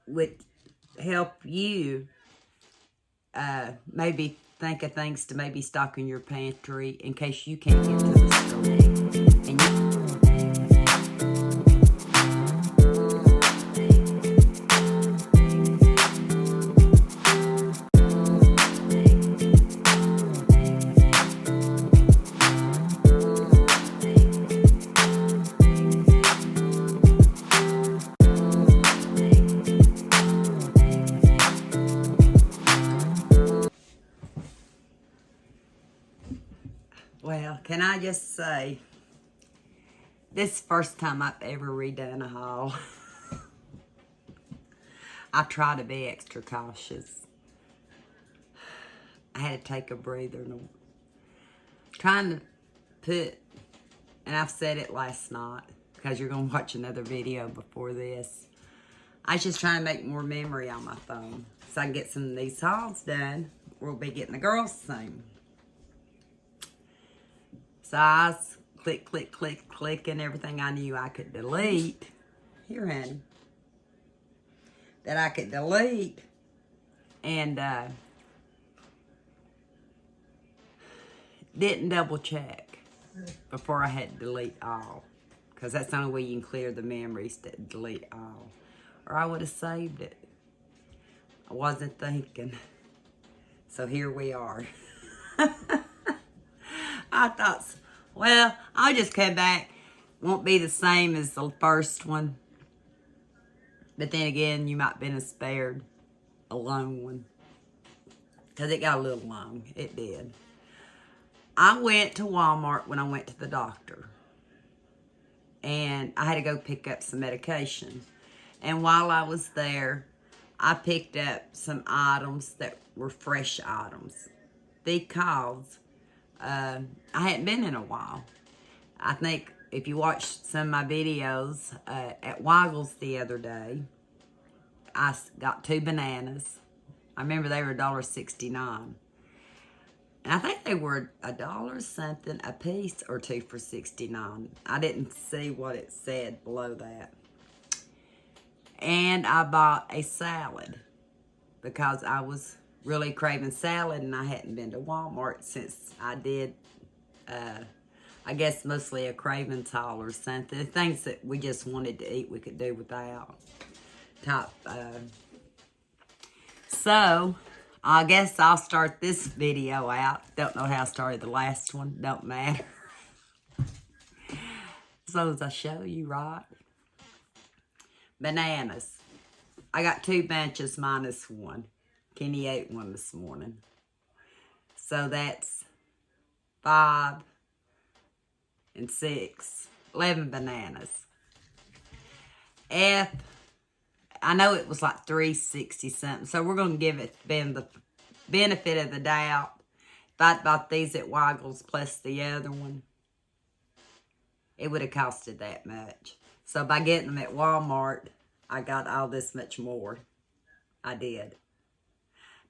would help you maybe think of things to maybe stock in your pantry in case you can't get to the store. And well, can I just say, this is the first time I've ever redone a haul. I try to be extra cautious. I had to take a breather. Trying to put, and I've said it last night, because you're going to watch another video before this. I was just trying to make more memory on my phone so I can get some of these hauls done. We'll be getting the girls soon. So I was clicking everything I knew I could delete. Here, honey. That I could delete. And didn't double check before I had to delete all. Because that's the only way you can clear the memories, to delete all. Or I would have saved it. I wasn't thinking. So here we are. I thought, well, I'll just come back. Won't be the same as the first one. But then again, you might have been spared a long one. Because it got a little long. It did. I went to Walmart when I went to the doctor. And I had to go pick up some medication. And while I was there, I picked up some items that were fresh items. Because I hadn't been in a while. I think if you watched some of my videos at Weigel's the other day, I got 2 bananas. I remember they were $1.69. And I think they were $1 something a piece or 2 for $69. I didn't see what it said below that. And I bought a salad because I was really craving salad and I hadn't been to Walmart since I did, I guess mostly a cravings haul or something. Things that we just wanted to eat we could do without. So, I guess I'll start this video out. Don't know how I started the last one. Don't matter. As long as I show you, right? Bananas. I got 2 bunches minus 1. Kenny ate one this morning. So that's 5 and 6. 11 bananas. I know it was like $3.60 something. So we're going to give it the benefit of the doubt. If I'd bought these at Weigel's plus the other one, it would have costed that much. So by getting them at Walmart, I got all this much more. I did.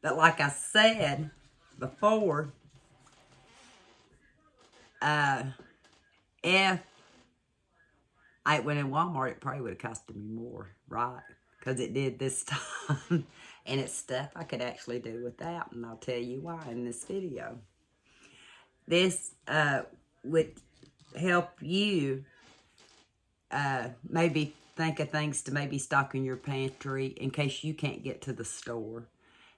But like I said before, if I went in Walmart, it probably would have costed me more, right? Because it did this time. And it's stuff I could actually do without. And I'll tell you why in this video. This would help you maybe think of things to maybe stock in your pantry in case you can't get to the store.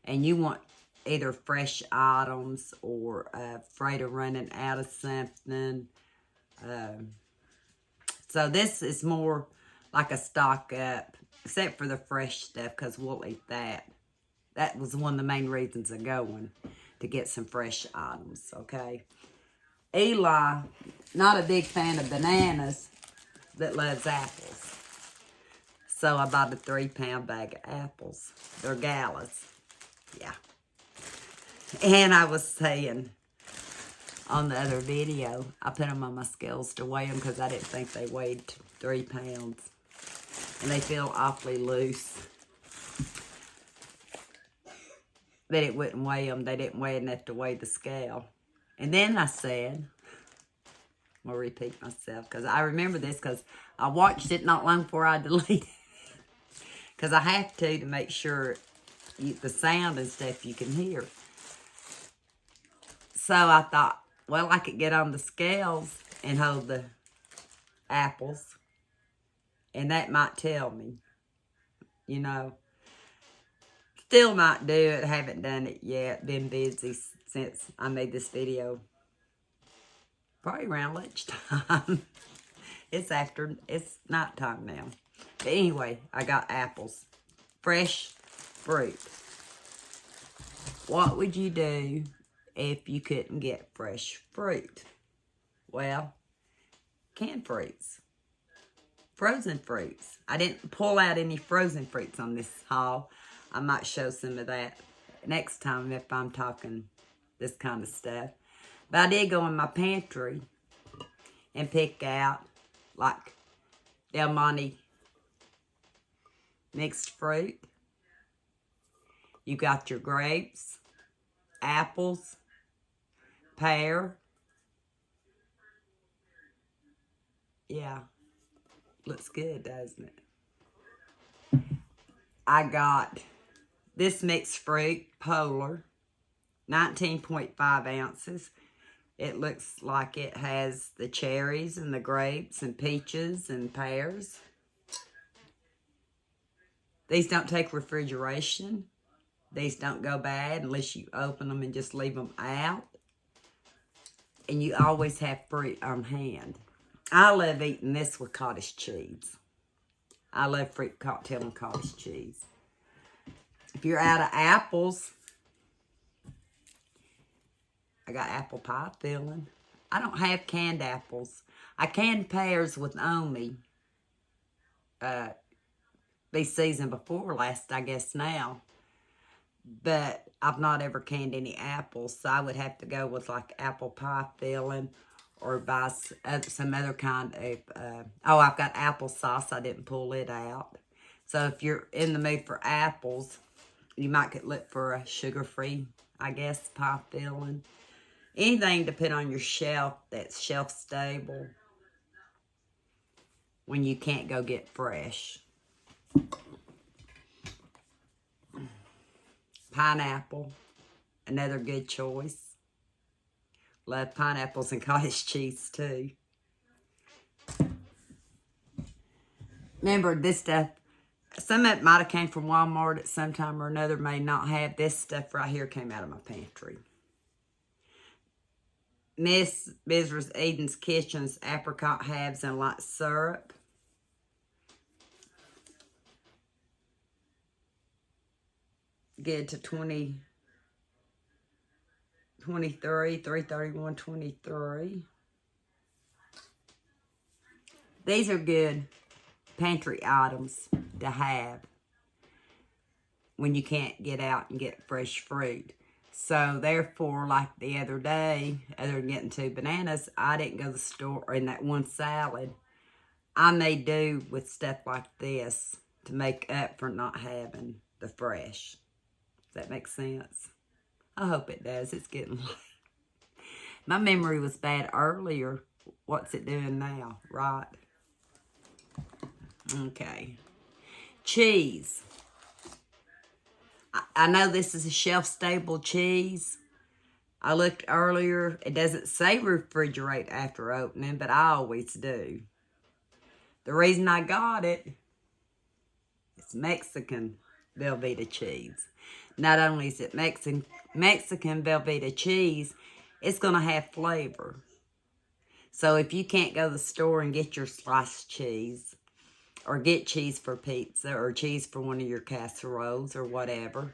And you want either fresh items or afraid of running out of something. So this is more like a stock up, except for the fresh stuff, because we'll eat that. That was one of the main reasons of going, to get some fresh items, okay? Eli, not a big fan of bananas, but loves apples. So I bought a 3-pound bag of apples. They're galas. Yeah. And I was saying on the other video, I put them on my scales to weigh them because I didn't think they weighed 3 pounds. And they feel awfully loose. But it wouldn't weigh them. They didn't weigh enough to weigh the scale. And then I said, I'm going to repeat myself because I remember this because I watched it not long before I deleted it. Because I have to make sure the sound and stuff you can hear. So I thought, well, I could get on the scales and hold the apples. And that might tell me, you know. Still might do it. Haven't done it yet. Been busy since I made this video. Probably around lunchtime. It's nighttime now. But anyway, I got apples. Fresh fruit. What would you do if you couldn't get fresh fruit? Well, canned fruits. Frozen fruits. I didn't pull out any frozen fruits on this haul. I might show some of that next time if I'm talking this kind of stuff. But I did go in my pantry and pick out like Del Monte mixed fruit. You got your grapes, apples, pear. Yeah, looks good, doesn't it? I got this mixed fruit, Polar, 19.5 ounces. It looks like it has the cherries and the grapes and peaches and pears. These don't take refrigeration. These don't go bad unless you open them and just leave them out. And you always have fruit on hand. I love eating this with cottage cheese. I love fruit cocktail and cottage cheese. If you're out of apples, I got apple pie filling. I don't have canned apples. I canned pears with Omi. Be season before last, I guess now. But I've not ever canned any apples, so I would have to go with like apple pie filling or buy some other kind of, oh, I've got applesauce. I didn't pull it out. So if you're in the mood for apples, you might could look for a sugar-free, I guess, pie filling. Anything to put on your shelf that's shelf-stable when you can't go get fresh. Pineapple, another good choice. Love pineapples and cottage cheese too. Remember this stuff, some of it might have came from Walmart at some time or another, may not have. This stuff right here came out of my pantry. Miss Mrs. Eden's Kitchen's apricot halves and light syrup. Good to 23, 331, 23. These are good pantry items to have when you can't get out and get fresh fruit. So therefore, like the other day, other than getting 2 bananas, I didn't go to the store, or in that one salad. I made do with stuff like this to make up for not having the fresh. Does that make sense? I hope it does. It's getting late. My memory was bad earlier. What's it doing now? Right. Okay. Cheese. I know this is a shelf-stable cheese. I looked earlier. It doesn't say refrigerate after opening, but I always do. The reason I got it, it's Mexican Velveeta cheese. Not only is it Mexican Velveeta cheese, it's going to have flavor. So if you can't go to the store and get your sliced cheese, or get cheese for pizza, or cheese for one of your casseroles, or whatever,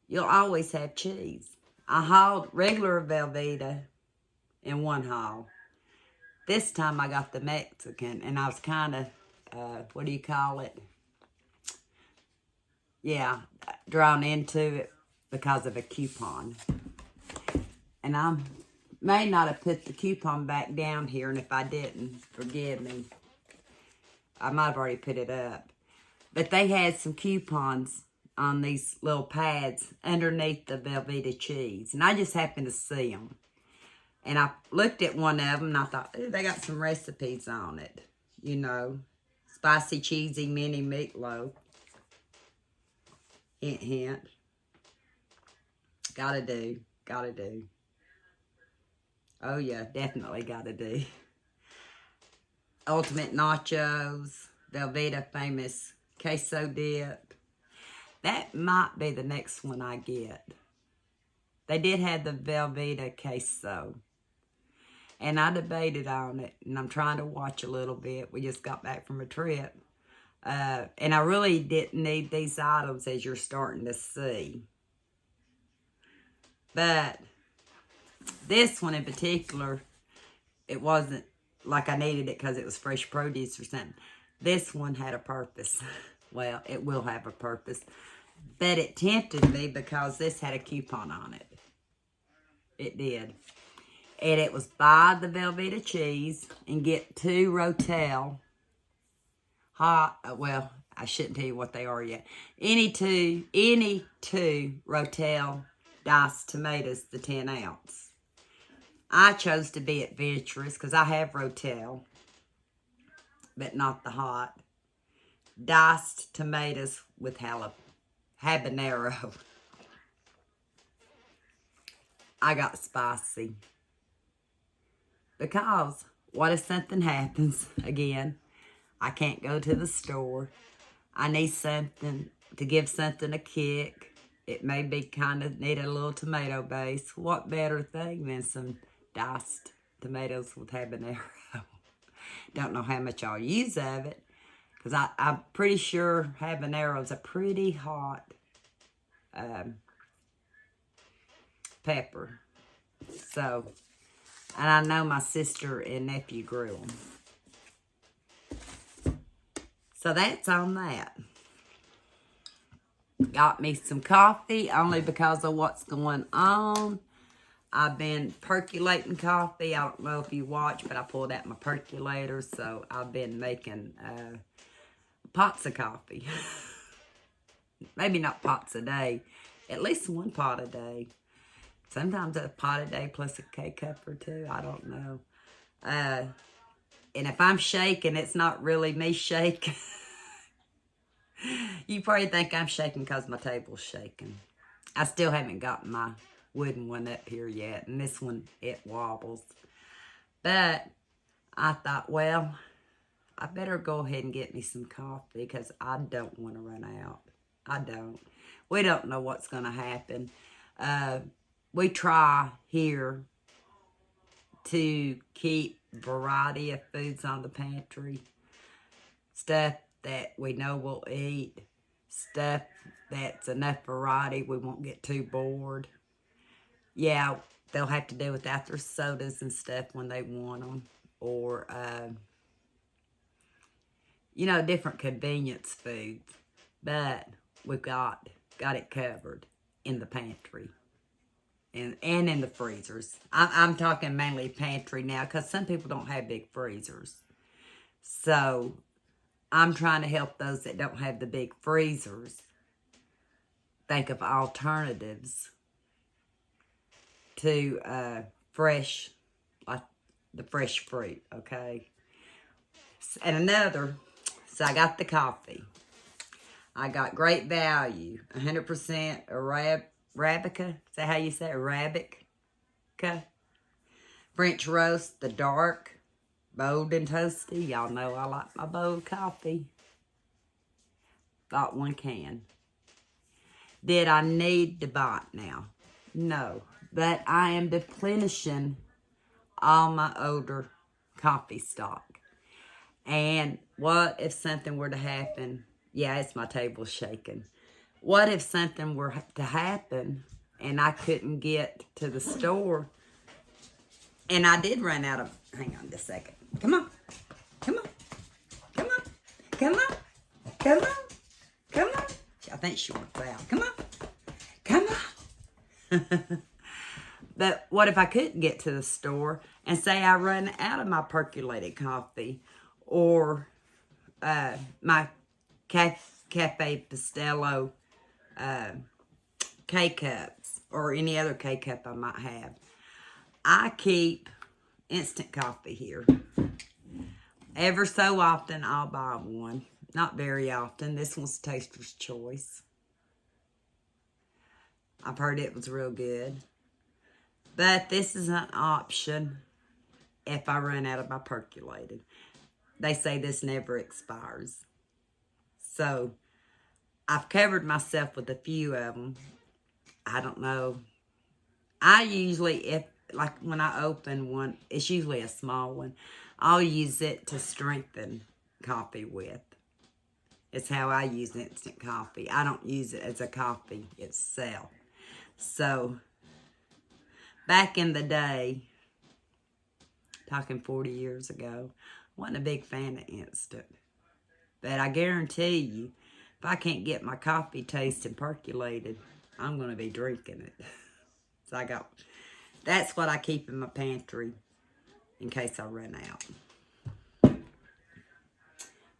you'll always have cheese. I hauled regular Velveeta in one haul. This time I got the Mexican, and I was kind of, what do you call it? Yeah, drawn into it because of a coupon. And I may not have put the coupon back down here, and if I didn't, forgive me. I might have already put it up. But they had some coupons on these little pads underneath the Velveeta cheese. And I just happened to see them. And I looked at one of them and I thought, ooh, they got some recipes on it. You know, spicy, cheesy mini meatloaf. Hint, hint. Gotta do. Gotta do. Oh, yeah, definitely gotta do. Ultimate Nachos. Velveeta famous queso dip. That might be the next one I get. They did have the Velveeta queso. And I debated on it. And I'm trying to watch a little bit. We just got back from a trip. And I really didn't need these items, as you're starting to see. But this one in particular, it wasn't like I needed it because it was fresh produce or something. This one had a purpose. Well, it will have a purpose. But it tempted me because this had a coupon on it. It did. And it was buy the Velveeta Cheese and get 2 Rotel hot, well, I shouldn't tell you what they are yet. Any two Rotel diced tomatoes, the 10 ounce. I chose to be adventurous because I have Rotel, but not the hot. Diced tomatoes with habanero. I got spicy. Because what if something happens again? I can't go to the store. I need something to give something a kick. It may be kind of need a little tomato base. What better thing than some diced tomatoes with habanero? Don't know how much I'll use of it. Because I'm pretty sure habanero is a pretty hot pepper. So, and I know my sister and nephew grew them. So that's on that. Got me some coffee only because of what's going on. I've been percolating coffee. I don't know if you watch, but I pulled out my percolator. So I've been making pots of coffee. Maybe not pots a day. At least 1 pot a day. Sometimes a pot a day plus a K-cup or 2. I don't know. And if I'm shaking, it's not really me shaking. You probably think I'm shaking because my table's shaking. I still haven't gotten my wooden one up here yet. And this one, it wobbles. But I thought, well, I better go ahead and get me some coffee because I don't want to run out. I don't. We don't know what's going to happen. We try here to keep variety of foods on the pantry. Stuff that we know we'll eat. Stuff that's enough variety we won't get too bored. Yeah, they'll have to do without their sodas and stuff when they want them. Or, you know, different convenience foods. But we've got it covered in the pantry. And in the freezers. I'm talking mainly pantry now because some people don't have big freezers. So I'm trying to help those that don't have the big freezers think of alternatives to fresh, like the fresh fruit, okay? And another, so I got the coffee. I got great value, 100% Arabica. Is that how you say it? Arabica. French roast, the dark, bold and toasty. Y'all know I like my bold coffee. Bought 1 can. Did I need to buy it now? No. But I am replenishing all my older coffee stock. And what if something were to happen? Yeah, it's my table shaking. What if something were to happen and I couldn't get to the store? And I did run out of... Hang on just a second. Come on. Come on. Come on. Come on. Come on. Come on. I think she wants out. Come on. Come on. But what if I couldn't get to the store and say I run out of my percolated coffee or my Cafe Pastello K-Cups or any other K-Cup I might have. I keep instant coffee here. Ever so often, I'll buy one. Not very often. This one's Taster's Choice. I've heard it was real good. But this is an option if I run out of my percolated. They say this never expires. So, I've covered myself with a few of them. I don't know. I usually, like when I open one, it's usually a small one. I'll use it to strengthen coffee with. It's how I use instant coffee. I don't use it as a coffee itself. So, back in the day, talking 40 years ago, I wasn't a big fan of instant. But I guarantee you, if I can't get my coffee tasting percolated, I'm going to be drinking it. So that's what I keep in my pantry in case I run out.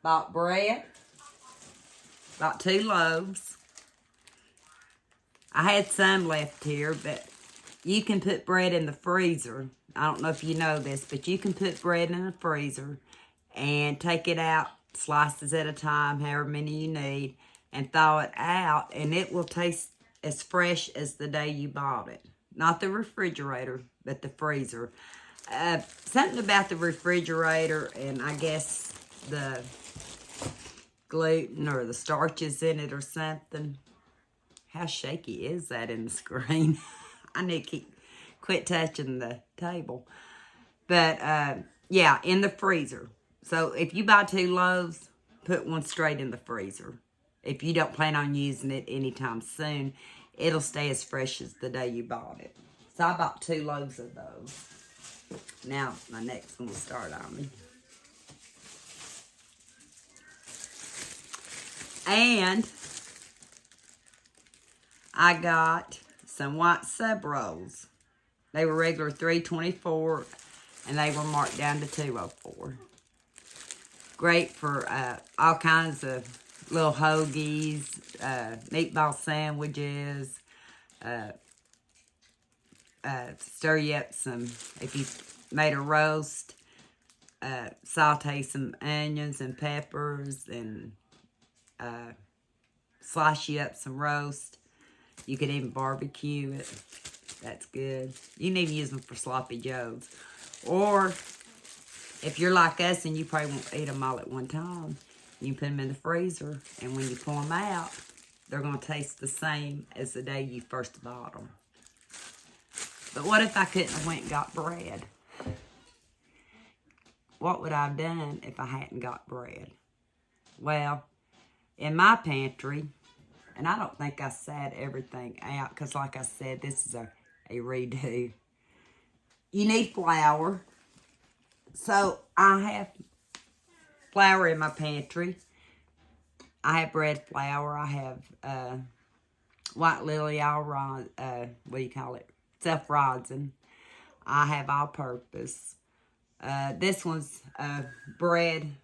Bought bread. Bought 2 loaves. I had some left here, but you can put bread in the freezer. I don't know if you know this, but you can put bread in the freezer and take it out slices at a time, however many you need, and thaw it out, and it will taste as fresh as the day you bought it. Not the refrigerator, but the freezer. Something about the refrigerator, and I guess the gluten or the starches in it or something. How shaky is that in the screen? I need to quit touching the table. But, yeah, in the freezer. So, if you buy 2 loaves, put one straight in the freezer. If you don't plan on using it anytime soon, it'll stay as fresh as the day you bought it. So, I bought 2 loaves of those. Now, my next one will start on me. And I got some white sub rolls. They were regular $3.24, and they were marked down to $2.04. Great for all kinds of little hoagies, meatball sandwiches, stir you up some, if you made a roast, saute some onions and peppers, and slice you up some roast. You could even barbecue it. That's good. You can even use them for sloppy joes. Or, if you're like us and you probably won't eat them all at one time, you can put them in the freezer. And when you pull them out, they're going to taste the same as the day you first bought them. But what if I couldn't have went and got bread? What would I have done if I hadn't got bread? Well, in my pantry, and I don't think I sat everything out, because like I said, this is a redo. You need flour. So, I have flour in my pantry. I have bread flour. I have white lily self-rising. I have all-purpose. This one's bread.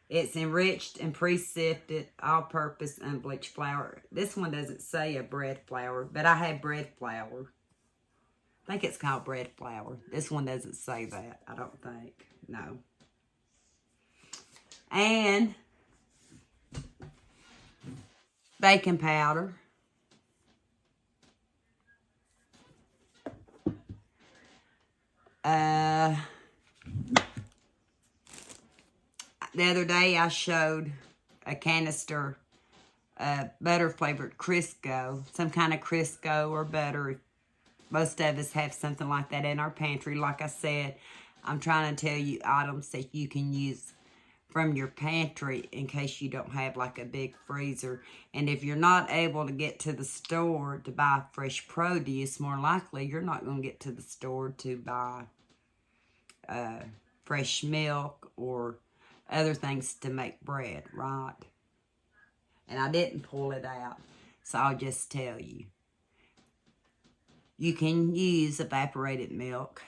It's enriched and pre-sifted, all-purpose, unbleached flour. This one doesn't say a bread flour, but I have bread flour. I think it's called bread flour. This one doesn't say that, I don't think. No. And baking powder. The other day I showed a canister butter-flavored Crisco. Some kind of Crisco or butter. Most of us have something like that in our pantry. Like I said, I'm trying to tell you items that you can use from your pantry in case you don't have like a big freezer. And if you're not able to get to the store to buy fresh produce, more likely you're not going to get to the store to buy fresh milk or other things to make bread, right? And I didn't pull it out, so I'll just tell you. You can use evaporated milk.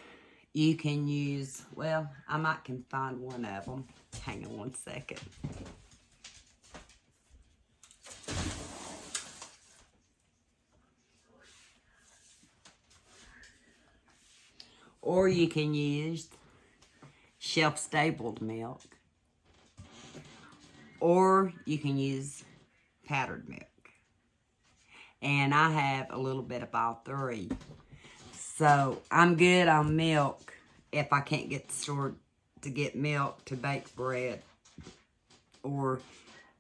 You can use, well, I might can find one of them. Hang on one second. Or you can use shelf-stabled milk. Or you can use powdered milk. And I have a little bit of all three. So I'm good on milk if I can't get the store to get milk to bake bread. And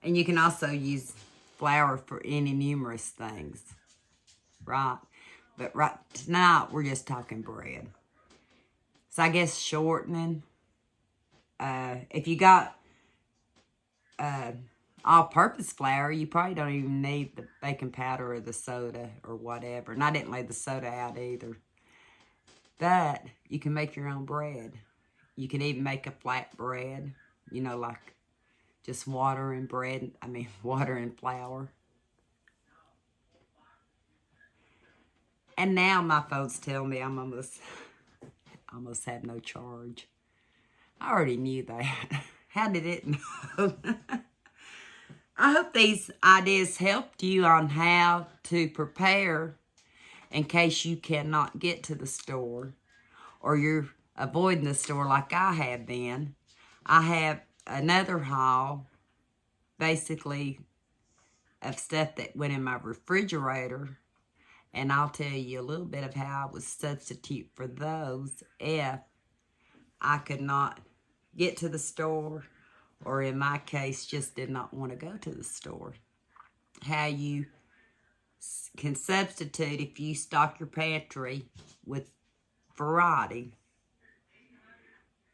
you can also use flour for any numerous things, right? But right tonight, we're just talking bread. So I guess shortening, if you got all-purpose flour, you probably don't even need the baking powder or the soda or whatever. And I didn't lay the soda out either. But you can make your own bread. You can even make a flat bread, you know, like just water and bread. I mean, water and flour. And now my folks tell me I'm almost have no charge. I already knew that. How did it know? I hope these ideas helped you on how to prepare in case you cannot get to the store or you're avoiding the store like I have been. I have another haul, basically, of stuff that went in my refrigerator, and I'll tell you a little bit of how I would substitute for those if I could not get to the store, or in my case, just did not want to go to the store. How you can substitute if you stock your pantry with variety.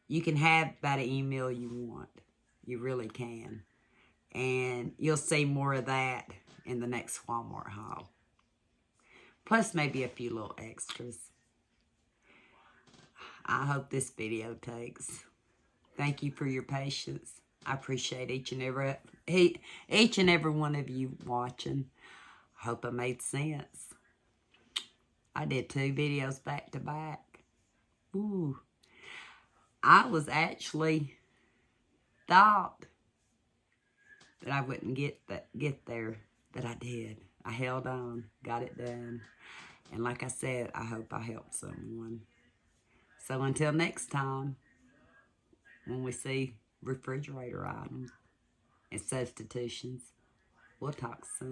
You can have about any meal you want. You really can. And you'll see more of that in the next Walmart haul. Plus maybe a few little extras. I hope this video takes. Thank you for your patience. I appreciate each and every one of you watching. I hope I made sense. I did 2 videos back to back. Ooh. I was actually thought that I wouldn't get there, but I did. I held on, got it done. And like I said, I hope I helped someone. So until next time, when we see refrigerator items and substitutions, we'll talk soon.